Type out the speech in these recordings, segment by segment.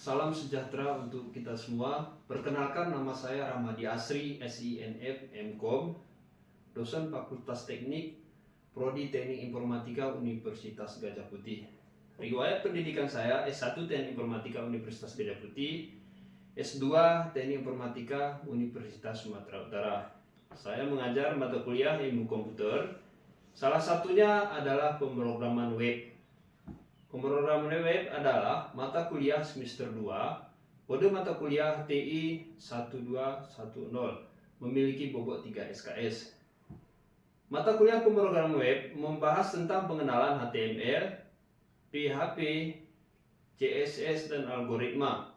Salam sejahtera untuk kita semua. Perkenalkan, nama saya Ramadi Asri, SINF MKOM, dosen Fakultas Teknik, Prodi Teknik Informatika Universitas Gadjah Putih. Riwayat pendidikan saya S1 Teknik Informatika Universitas Gadjah Putih, S2 Teknik Informatika Universitas Sumatera Utara. Saya mengajar mata kuliah ilmu komputer. Salah satunya adalah pemrograman web. Pemrograman web adalah mata kuliah semester 2, kode mata kuliah TI 1210, memiliki bobot 3 SKS. Mata kuliah pemrograman web membahas tentang pengenalan HTML, PHP, CSS, dan algoritma.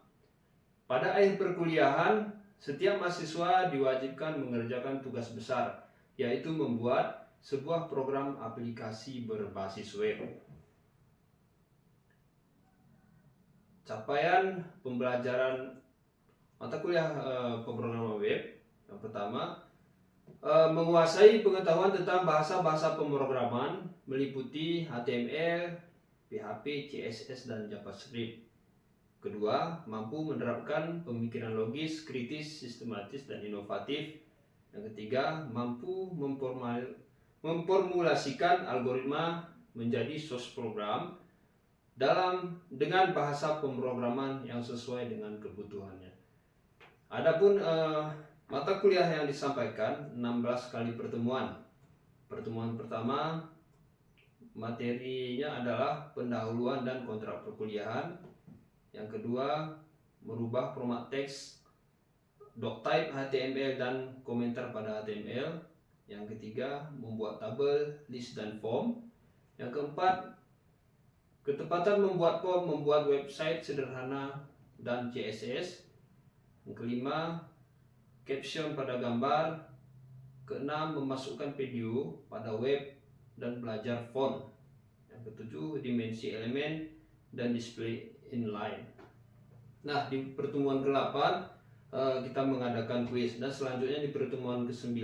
Pada akhir perkuliahan, setiap mahasiswa diwajibkan mengerjakan tugas besar, yaitu membuat sebuah program aplikasi berbasis web. Capaian pembelajaran mata kuliah pemrograman web yang pertama, menguasai pengetahuan tentang bahasa-bahasa pemrograman meliputi HTML, PHP, CSS, dan JavaScript. Kedua, mampu menerapkan pemikiran logis, kritis, sistematis, dan inovatif. Yang ketiga, mampu memformulasikan algoritma menjadi source program dengan bahasa pemrograman yang sesuai dengan kebutuhannya. Adapun mata kuliah yang disampaikan 16 kali pertemuan. Pertemuan pertama materinya adalah pendahuluan dan kontrak perkuliahan. Yang kedua, merubah format teks, doctype HTML dan komentar pada HTML. Yang ketiga, membuat tabel, list, dan form. Yang keempat, ketepatan membuat form, membuat website sederhana dan CSS. Yang kelima, caption pada gambar. Keenam, memasukkan video pada web dan belajar font. Yang ketujuh, dimensi elemen dan display inline. Nah, di pertemuan ke-8 kita mengadakan kuis, dan selanjutnya di pertemuan ke-9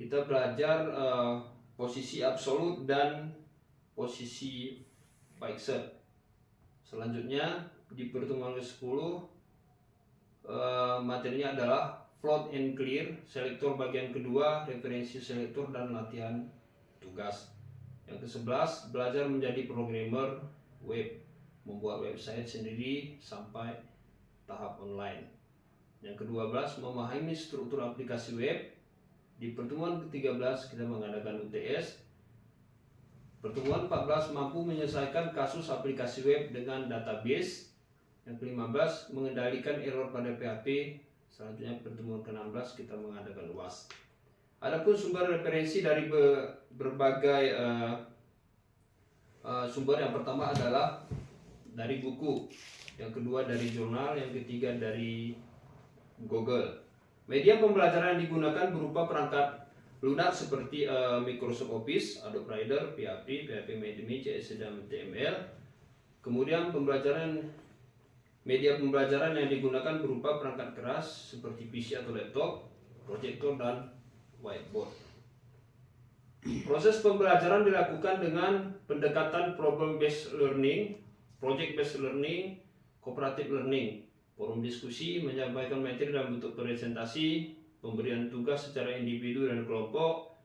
kita belajar posisi absolut dan posisi fixed. Selanjutnya di pertemuan ke-10 materinya adalah float and clear, selektor bagian kedua, referensi selektor, dan latihan tugas. Yang ke-11, belajar menjadi programmer web, membuat website sendiri sampai tahap online. Yang ke-12, memahami struktur aplikasi web. Di pertemuan ke-13 kita mengadakan UTS. Pertemuan 14, mampu menyelesaikan kasus aplikasi web dengan database. Yang ke-15, mengendalikan error pada PHP. Selanjutnya pertemuan ke-16 kita mengadakan UAS. Adapun sumber referensi dari berbagai sumber, yang pertama adalah dari buku, yang kedua dari jurnal, yang ketiga dari Google. Media pembelajaran yang digunakan berupa perangkat lunak seperti Microsoft Office, Adobe Reader, PHP, PHP CSS, dan HTML. Kemudian media pembelajaran yang digunakan berupa perangkat keras seperti PC atau laptop, proyektor, dan whiteboard. Proses pembelajaran dilakukan dengan pendekatan problem based learning, project based learning, cooperative learning, forum diskusi, menyampaikan materi dalam bentuk presentasi, pemberian tugas secara individu dan kelompok,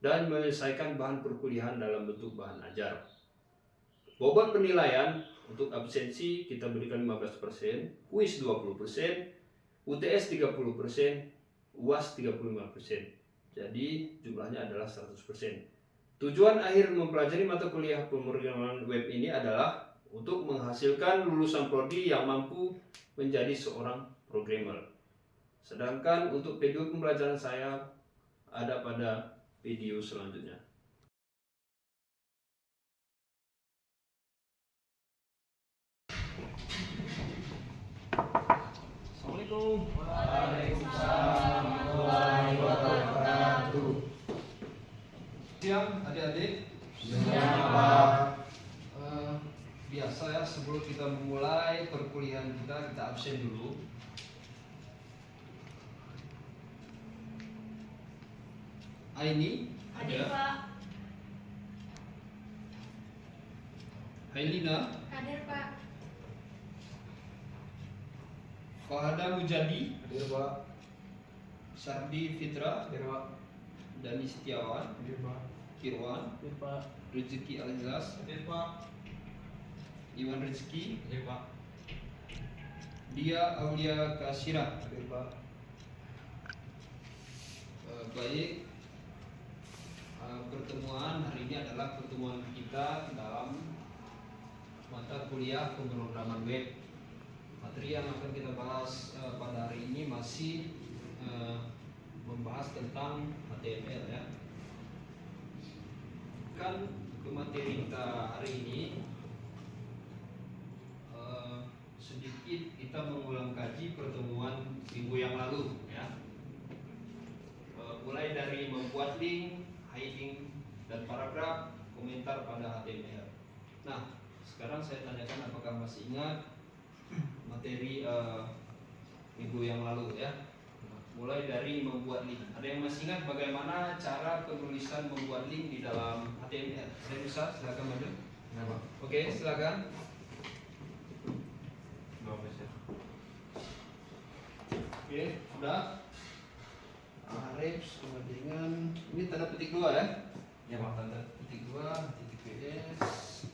dan menyelesaikan bahan perkuliahan dalam bentuk bahan ajar. Bobot penilaian untuk absensi kita berikan 15%, kuis 20%, UTS 30%, UAS 35%. Jadi jumlahnya adalah 100%. Tujuan akhir mempelajari mata kuliah pemrograman web ini adalah untuk menghasilkan lulusan prodi yang mampu menjadi seorang programmer. Sedangkan untuk video pembelajaran saya ada pada video selanjutnya. Assalamualaikum. Waalaikumsalam warahmatullahi wabarakatuh. Siang adik-adik. Siang, Pak. Biasa ya, sebelum kita memulai perkuliahan kita absen dulu. Aini, Hadir, Pak. Hailina, Hadir, Pak. Fahada Mujadi, Hadir Pak. Sardi Fitra, Hadir Pak. Dani Setiawan, Hadir Pak. Kirwan, Hadir Pak. Rezeki Alizas, Hadir Pak. Iwan Rezeki, Hadir Pak. Dia Aulia Kasira. Hadir Pak. Baik, pertemuan hari ini adalah pertemuan kita dalam mata kuliah pemrograman web. Materi yang akan kita bahas pada hari ini masih membahas tentang HTML ya. Kan ke materi kita hari ini sedikit kita mengulang kaji pertemuan minggu yang lalu ya. Mulai dari membuat link, hiding, dan paragraf, komentar pada HTML. Nah, sekarang saya tanyakan apakah masih ingat materi minggu yang lalu ya. Mulai dari membuat link. Ada yang masih ingat bagaimana cara penulisan membuat link di dalam HTML? Saya bisa, silakan maju. Oke, silakan. Oke, sudah. Arifs, kemudian ini tanda petik 2 ya? Ya Pak. Tanda petik 2, titik PS,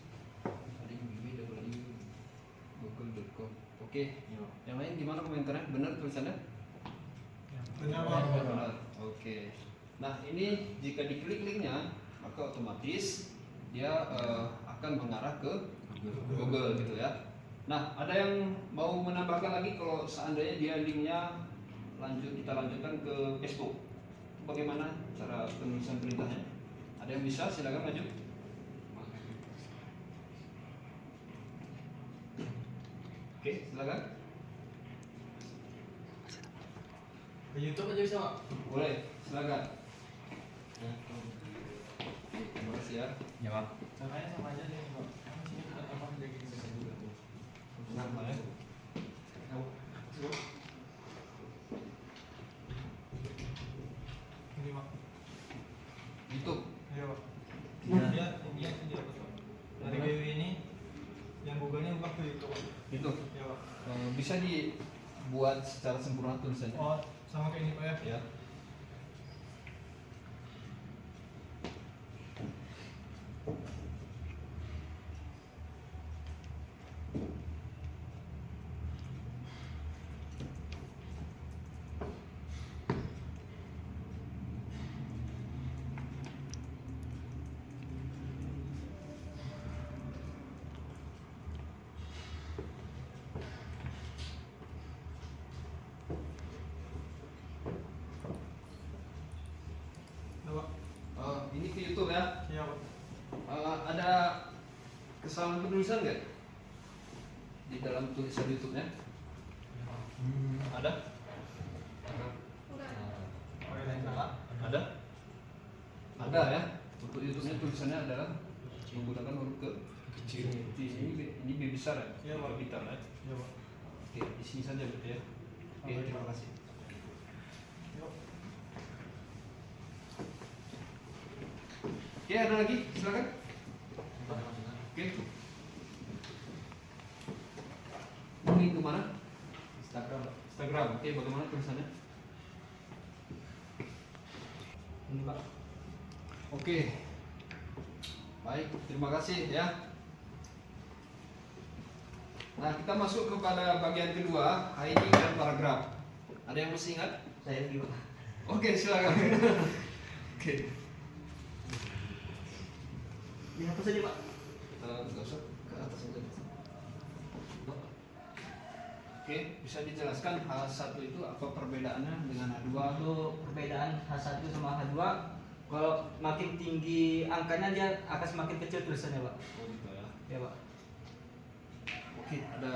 google.com. Oke, yang lain gimana komentarnya? Benar tulisannya? Benar Pak. Benar. Oke. Nah ini jika diklik linknya maka otomatis dia akan mengarah ke Google gitu ya. Nah ada yang mau menambahkan lagi kalau seandainya dia linknya kita lanjutkan ke Facebook, bagaimana cara penulisan perintahnya? Ada yang bisa? Silakan maju. Oke, silakan. Ke YouTube aja bisa Pak. Boleh, silakan. Terima kasih ya. Ya Pak. Caranya sama aja nih Pak. Kan sini apa jadi bisa juga tuh. Nama ya. Ini Pak. YouTube. Iya Pak. Ya. Dia ini aja dia Pak. Dari BW ini yang Google-nya bukan ke YouTube Pak. YouTube. Ya Pak. Bisa dibuat secara sempurna tulisannya. Oh, sama kayak ini Pak ya. Ya. Nah, Pak. Ini ke YouTube ya. Iya Pak. Ada kesalahan penulisan nggak di dalam tulisan YouTube-nya? Ada? Oke, dan Pak. Ada? Ada ya. Untuk YouTube-nya tulisannya adalah menggunakan huruf kecil. Ini B besar ya? Iya, Pak. Kapital ya. Iya Pak. Oke, di sini saja berarti ya. Oke, Oke. terima kasih. Yuk. Oke, ada lagi? Silakan. Oke. Ini kemana? Instagram Pak. Instagram. Oke, bagaimana tulisannya? Ini Pak. Oke. Baik, terima kasih ya. Nah, kita masuk kepada bagian kedua, hiding dan paragraf. Ada yang masih ingat? Saya lagi Pak. Oke, silakan. Oke. Dihapus aja Pak. Nggak usah ke atas aja. Oke, bisa dijelaskan H1 itu apa perbedaannya dengan H2? Untuk perbedaan H1 sama H2, kalau makin tinggi angkanya dia akan semakin kecil tulisannya Pak. Oh gitu ya. Ya Pak. Oke, ada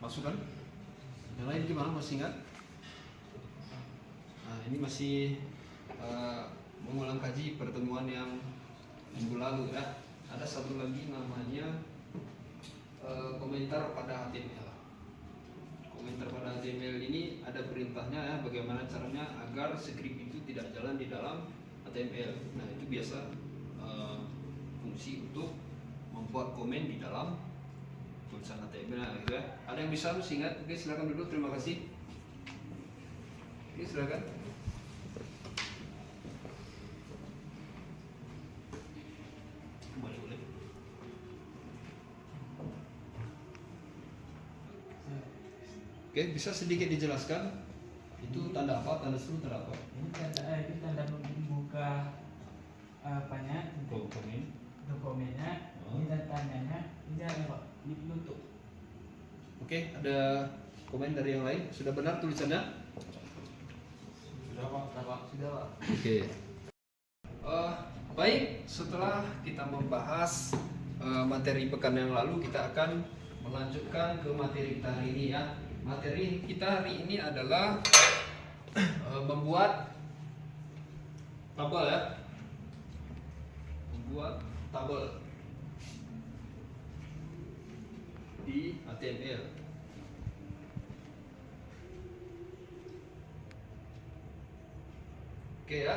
masukan? Yang lain gimana, masih ingat? Nah, ini masih mengulang kaji pertemuan yang minggu lalu ya. Ada satu lagi namanya komentar pada HTML. Komentar pada HTML ini ada perintahnya ya, bagaimana caranya agar script itu tidak jalan di dalam HTML. Nah, itu biasa fungsi untuk membuat komen di dalam tulisan HTML gitu ya. Ada yang bisa singkat? Oke, silakan duduk. Terima kasih. Oke, silakan. Boleh, boleh. Oke, bisa sedikit dijelaskan? Itu tanda apa? Tanda seru tanda apa? Itu tanda membuka apanya? Komen. Dokumennya. Oh. Ini tandanya. Ini ada Pak. Ini penutup. Oke, ada komen dari yang lain? Sudah benar tulisannya? Sudah Pak. Sudah Pak. Oke. Baik, setelah kita membahas materi pekan yang lalu, kita akan melanjutkan ke materi kita hari ini ya. Materi kita hari ini adalah membuat tabel ya. Membuat tabel di HTML. Oke ya.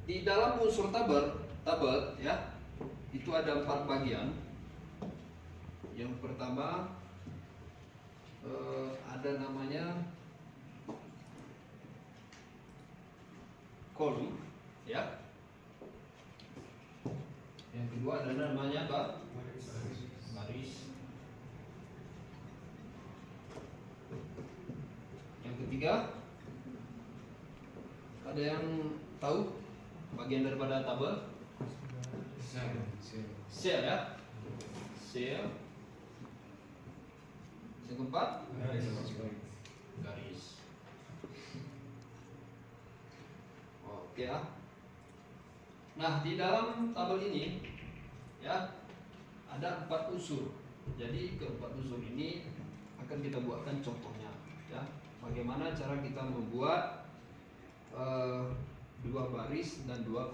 Di dalam unsur tabel ya, itu ada 4 bagian. Yang pertama ada namanya kolom ya. Yang kedua ada namanya apa? Baris. Yang ketiga ada yang tahu bagian daripada tabel? Cell ya. Cell. Yang keempat garis. Oke ya. Nah, di dalam tabel ini ya ada 4 unsur. Jadi keempat unsur ini akan kita buatkan contohnya ya. Bagaimana cara kita membuat 2 baris dan 2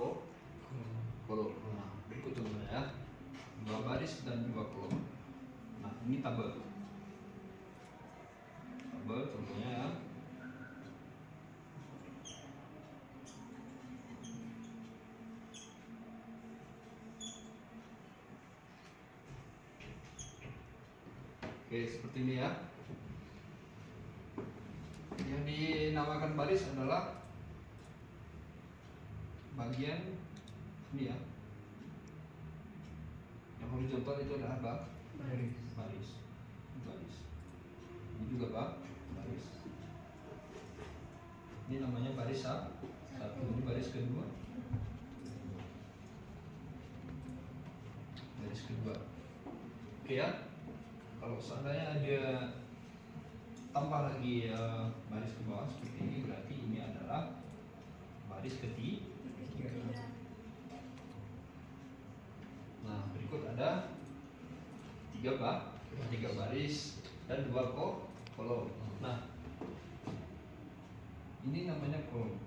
kolom. Nah, berikut contohnya ya. 2 baris dan 2 kolom. Nah, ini tabel. Tabel contohnya ya. Oke, seperti ini ya. Yang dinamakan baris adalah bagian ini ya. Yang horizontal itu adalah apa? Baris. Ini juga apa? Baris. Ini namanya baris satu. Ini baris kedua. Baris kedua. Oke ya. Kalau seandainya ada tambah lagi baris ke bawah seperti ini, berarti ini adalah baris ketiga. Nah, berikut ada 3 baris dan 2 kolom. Nah, ini namanya kolom.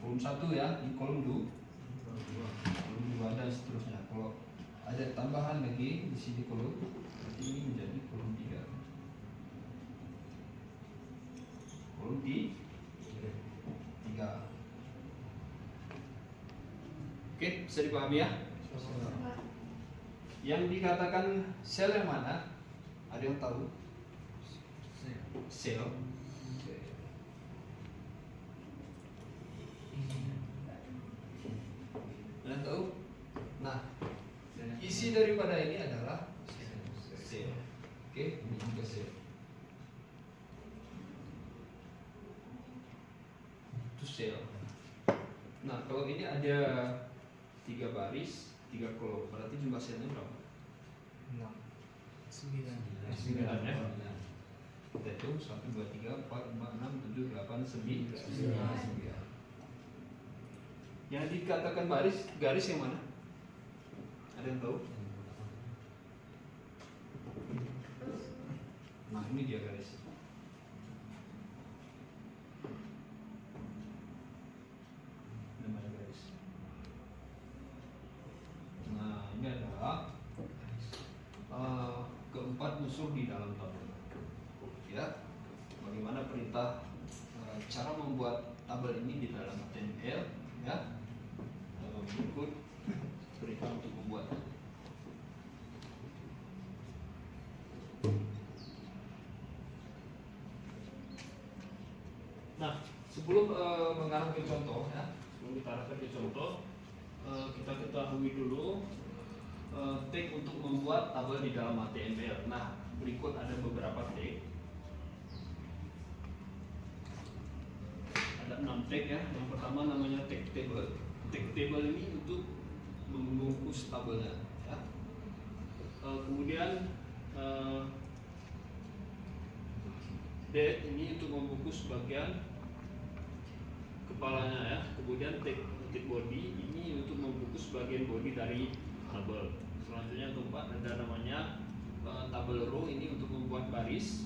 Kolom 1 ya, ini kolom 2. Kolom 2 dan seterusnya. Kalau ada tambahan lagi di sini kolom, berarti ini menjadi kolom 3. Kolom 3. Oke, bisa dipahami ya? Yang dikatakan sel yang mana? Ada yang tahu? Sel. Ada yang tahu? Nah, isi daripada ini adalah sel. Oke, ini juga sel. Itu sel. Nah, kalau ini ada 3 baris, 3 kolom, berarti jumlah selnya berapa? 9 ya. Kita hitung 1, 2, 3, 4, 5, 6, 7, 8, 9. Yang dikatakan garis yang mana? Ada yang tahu? Nah, ini dia garis. Namanya garis. Nah, ini adalah keempat unsur di dalam tabel. Ya, bagaimana perintah cara membuat tabel tabel ini di dalam HTML ya. Berikut perintah untuk membuat. Nah, sebelum mengarah ke contoh ya, sebelum kita arahkan ke contoh, kita ketahui dulu tag untuk membuat tabel di dalam HTML. Nah, berikut ada beberapa tag. Ada 6 tag ya. Yang pertama namanya tag table. Tag table ini untuk membungkus tabelnya ya. Kemudian date ini untuk membungkus bagian kepalanya ya. Kemudian tag body ini untuk membungkus bagian body dari tabel. Selanjutnya keempat ada namanya tabel row, ini untuk membuat baris.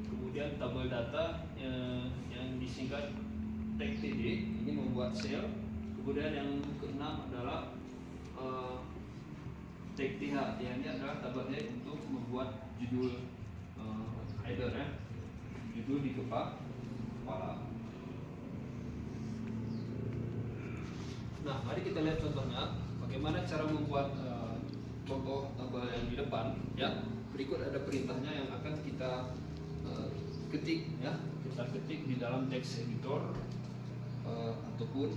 Kemudian tabel data yang disingkat tag TD ini membuat sel. Kemudian yang keenam adalah tag TH. Ini adalah tabelnya untuk membuat judul header ya, judul di kepala. Nah, mari kita lihat contohnya bagaimana cara membuat contoh tabel yang di depan ya. Berikut ada perintahnya yang akan kita ketik ya. Kita ketik di dalam text editor ataupun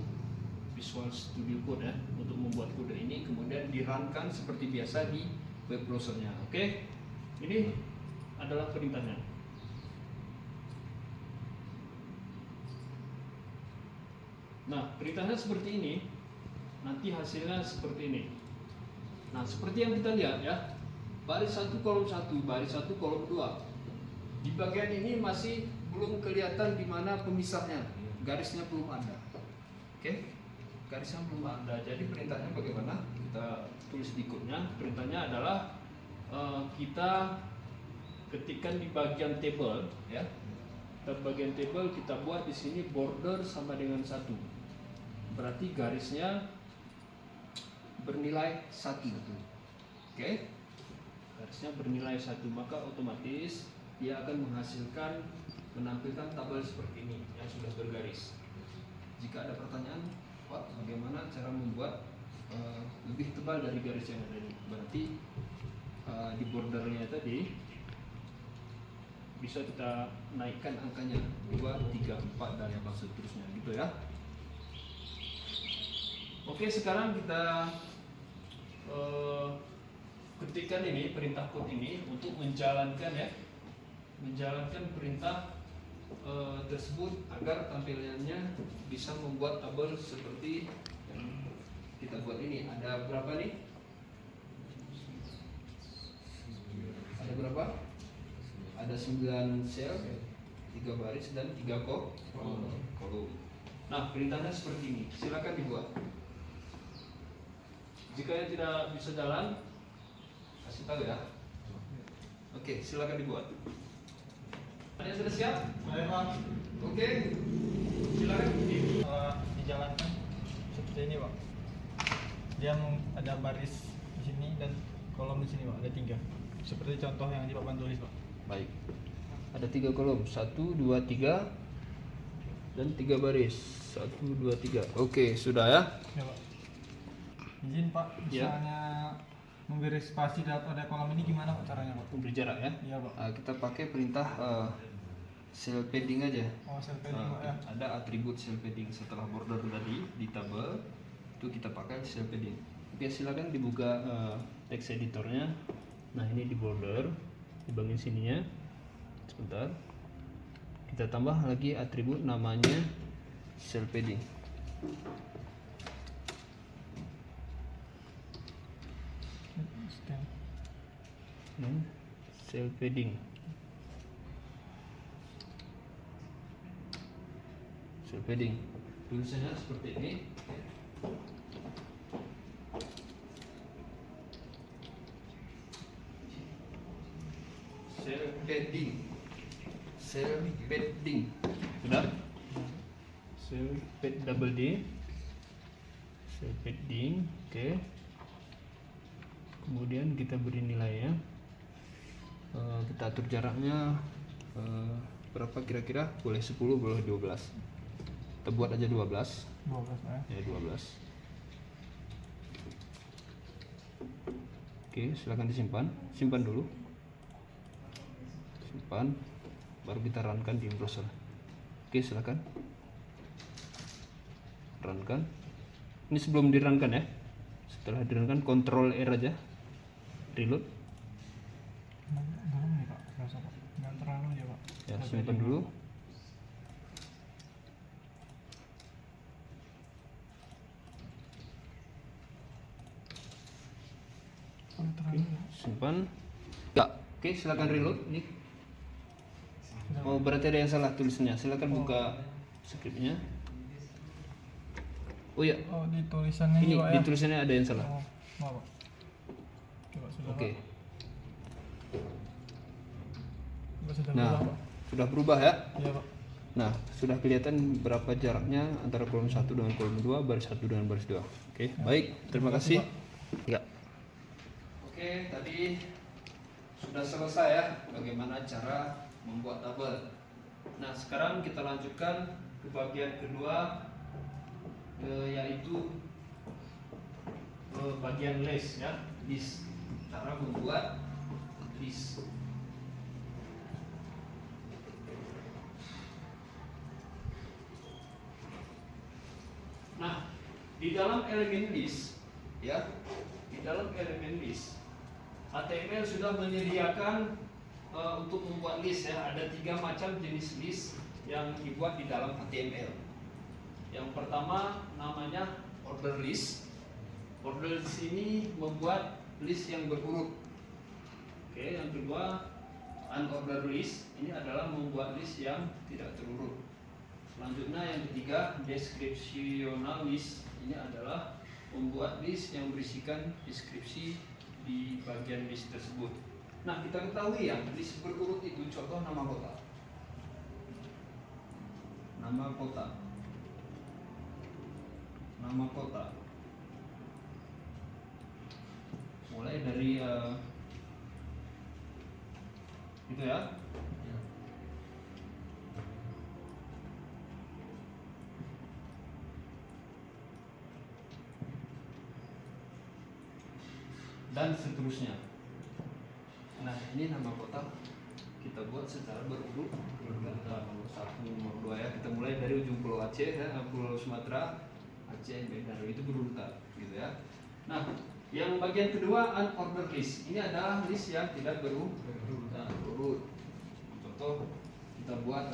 Visual Studio Code ya untuk membuat kode ini, kemudian di-runkan seperti biasa di web browsernya. Oke. Ini adalah perintahnya. Nah, perintahnya seperti ini. Nanti hasilnya seperti ini. Nah, seperti yang kita lihat ya. Baris 1 kolom 1, baris 1 kolom 2. Di bagian ini masih belum kelihatan di mana pemisahnya. Garisnya belum ada. Oke? Garisnya belum ada. Jadi perintahnya bagaimana? Kita tulis di code-nya. Perintahnya adalah kita ketikkan di bagian table ya. Di bagian table kita buat di sini border sama dengan 1. Berarti garisnya bernilai 1. Oke? Garisnya bernilai 1, maka otomatis dia akan menampilkan tabel seperti ini yang sudah bergaris. Jika ada pertanyaan, Pak, bagaimana cara membuat lebih tebal dari garis yang ada ini? Berarti di bordernya tadi bisa kita naikkan angkanya 2, 3, 4 dan seterusnya gitu ya. Oke, sekarang kita ketikkan ini perintah code ini untuk menjalankan perintah tersebut agar tampilannya bisa membuat tabel seperti yang kita buat ini. Ada berapa nih? Ada berapa? Ada 9 sel, 3 baris dan 3 kolom. Nah, perintahnya seperti ini. Silakan dibuat. Jika yang tidak bisa jalan, kasih tahu ya. Oke, silakan dibuat. Ada yang sudah siap? Baik, Pak. Oke, silakan. Dijalankan seperti ini, Pak. Dia ada baris di sini dan kolom di sini, Pak. Ada 3. Seperti contoh yang di papan tulis, Pak. Baik. Ada 3 kolom, 1, 2, 3 dan 3 baris. 1, 2, 3. Oke, sudah ya. Ya, Pak. Izin, Pak. Ya. Misalnya memberi spasi pada kolom ini gimana, Pak, caranya, Pak? Berjarak ya. Iya, Pak. Kita pakai perintah cell padding aja. Oh, cell padding, Pak, ya. Ada atribut cell padding setelah border tadi di tabel itu kita pakai cell padding. Oke, silakan dibuka text editornya. Nah, ini di border di bagian sininya. Sebentar. Kita tambah lagi atribut namanya cell padding. Cell padding. Cell padding. Tulisannya seperti ini. Cell padding. Cell padding. Sudah? Cell pad double D. Cell padding. Oke. Kemudian kita beri nilai ya. Kita atur jaraknya berapa kira-kira? Boleh 10, boleh 12. Kita buat aja 12. 12 ya. Ya 12. Oke, silakan disimpan. Simpan dulu. Simpan. Baru kita runkan di browser. Oke, silakan. Runkan. Ini sebelum dirunkan ya. Setelah dirunkan Ctrl R aja. Reload. Belum nih Pak, rasa Pak. Nggak terlalu ya Pak. Ya, simpan dulu. Kalau terlalu ya. Simpan. Ya, oke, silakan reload. Ini. Oh, berarti ada yang salah tulisannya. Silakan buka skripnya. Oh ya, Oh, di tulisannya ini Pak di ya. tulisannya ada yang salah. Oh, maaf Pak. Coba sudah Oke. Pak. Coba sudah Nah, berubah, Pak. sudah berubah ya. Iya Pak. Nah, sudah kelihatan berapa jaraknya antara kolom 1 dengan kolom 2, baris 1 dengan baris 2. Oke, baik. Terima kasih. Ya. Oke, tadi sudah selesai ya bagaimana cara membuat tabel. Nah, sekarang kita lanjutkan ke bagian kedua, yaitu bagian list ya, list. Cara membuat list. Nah, di dalam elemen list, ya, di dalam elemen list, HTML sudah menyediakan untuk membuat list ya. Ada 3 macam jenis list yang dibuat di dalam HTML. Yang pertama namanya order list. Order list ini membuat list yang berurut. Oke, yang kedua unordered list. Ini adalah membuat list yang tidak terurut. Selanjutnya yang ketiga descriptional list. Ini adalah membuat list yang berisikan deskripsi di bagian list tersebut. Nah, kita ketahui ya, list berurut itu contoh nama kota. Nama kota. Nama kota. Mulai dari itu ya. Dan seterusnya. Nah, ini nama kota kita buat secara berurut, nomor 1, nomor 2 ya. Kita mulai dari ujung Pulau Aceh ya, Pulau Sumatera, Aceh, Medan, itu berurutan gitu ya. Nah, yang bagian kedua unordered list. Ini adalah list yang tidak berurut. Contoh kita buat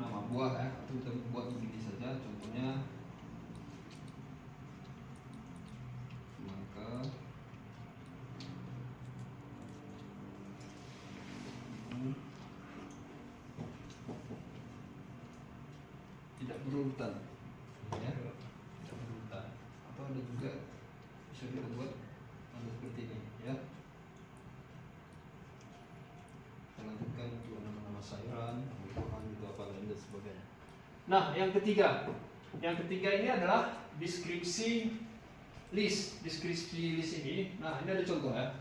nama buah ya, atau kita buat begini saja. Contohnya maka tidak berurutan ya, tidak berurutan. Atau ada juga bisa kita buat seperti ini ya. Kita lanjutkan untuk nama-nama sayuran, buah-buahan, itu apa lain dan sebagainya. Nah, yang ketiga ini adalah deskripsi list. Deskripsi list ini, nah ini ada contoh ya.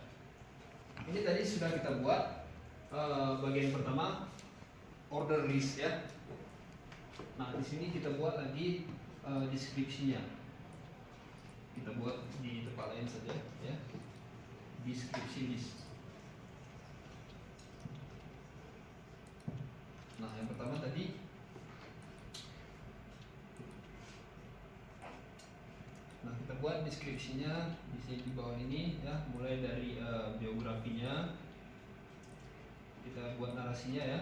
Ini tadi sudah kita buat bagian pertama order list ya. Nah, di sini kita buat lagi deskripsinya. Kita buat di tempat lain saja ya. Deskripsi list. Nah, yang pertama tadi kita buat deskripsinya di sini di bawah ini ya, mulai dari biografinya. Kita buat narasinya ya.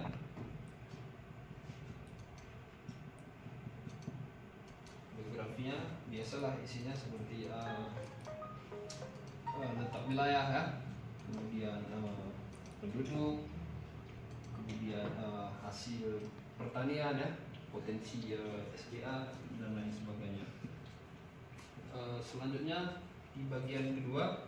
Biografinya biasalah isinya seperti letak wilayah ya, kemudian penduduk, kemudian hasil pertanian ya, potensi SDA dan lain sebagainya. Selanjutnya di bagian kedua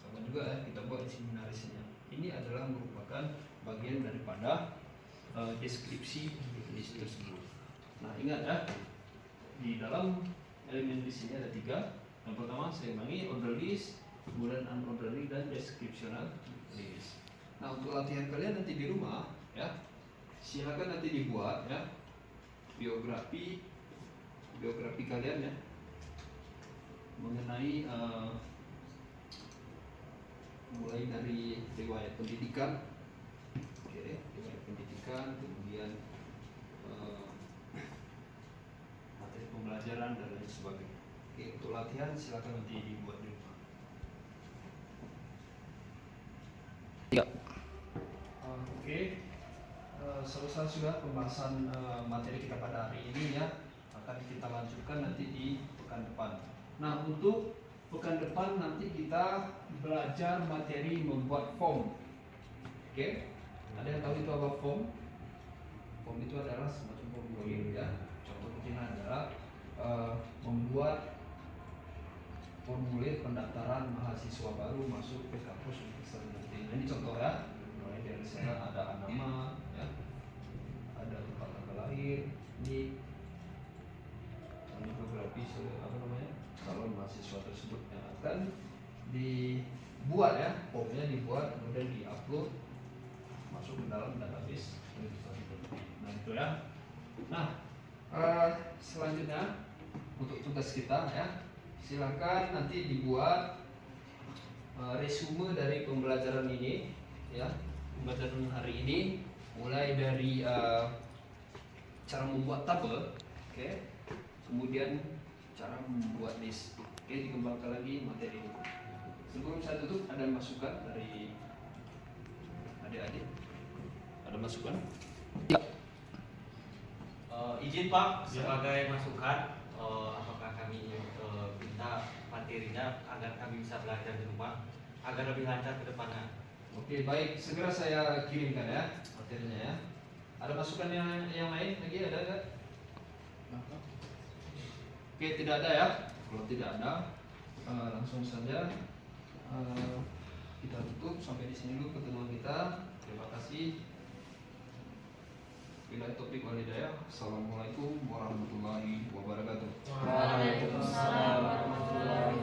sama juga ya, kita buat di sini narasinya. Ini adalah merupakan bagian daripada deskripsi list tersebut. Nah, ingat ya, di dalam elemen list ini ada 3. Yang pertama saya ulangi, order list, kemudian unorderly dan descriptional list. Nah, untuk latihan kalian nanti di rumah ya, silakan nanti dibuat ya biografi kalian ya mengenai mulai dari riwayat pendidikan, oke, riwayat pendidikan, kemudian materi pembelajaran dan lain sebagainya. Oke, untuk latihan silakan nanti dibuat di rumah. Oke, selesai sudah pembahasan materi kita pada hari ini ya. Akan kita lanjutkan nanti di pekan depan. Nah, untuk pekan depan nanti kita belajar materi membuat form. Oke, ada yang tahu itu apa form? Form itu adalah semacam formulir ya. Contoh kecilnya adalah membuat formulir pendaftaran mahasiswa baru masuk ke kampus Universitas nanti. Nah, ini contoh ya. Mulai dari sana ada nama, ya, ada tempat tanggal lahir, ini biografi calon mahasiswa tersebut yang akan dibuat ya, formnya dibuat kemudian diupload masuk ke dalam database Universitas itu. Nah itu ya. Nah selanjutnya untuk tugas kita ya, silakan nanti dibuat resume dari pembelajaran ini ya, pembelajaran hari ini, mulai dari cara membuat tabel, oke, kemudian cara membuat list, oke, dikembangkan lagi materi ini. Sebelum saya tutup, ada masukan dari adik-adik? Ada masukan? Izin Pak, sebagai masukan, apakah kami minta materinya agar kami bisa belajar di rumah agar lebih lancar ke depannya. Oke, baik, segera saya kirimkan ya materinya ya. Ada masukan yang lain lagi, ada nggak? Oke, tidak ada ya. Kalau tidak ada, langsung saja kita tutup sampai di sini dulu pertemuan kita. Terima kasih. Bila topik walhidayah. Assalamualaikum warahmatullahi wabarakatuh. Waalaikumsalam warahmatullahi wabarakatuh.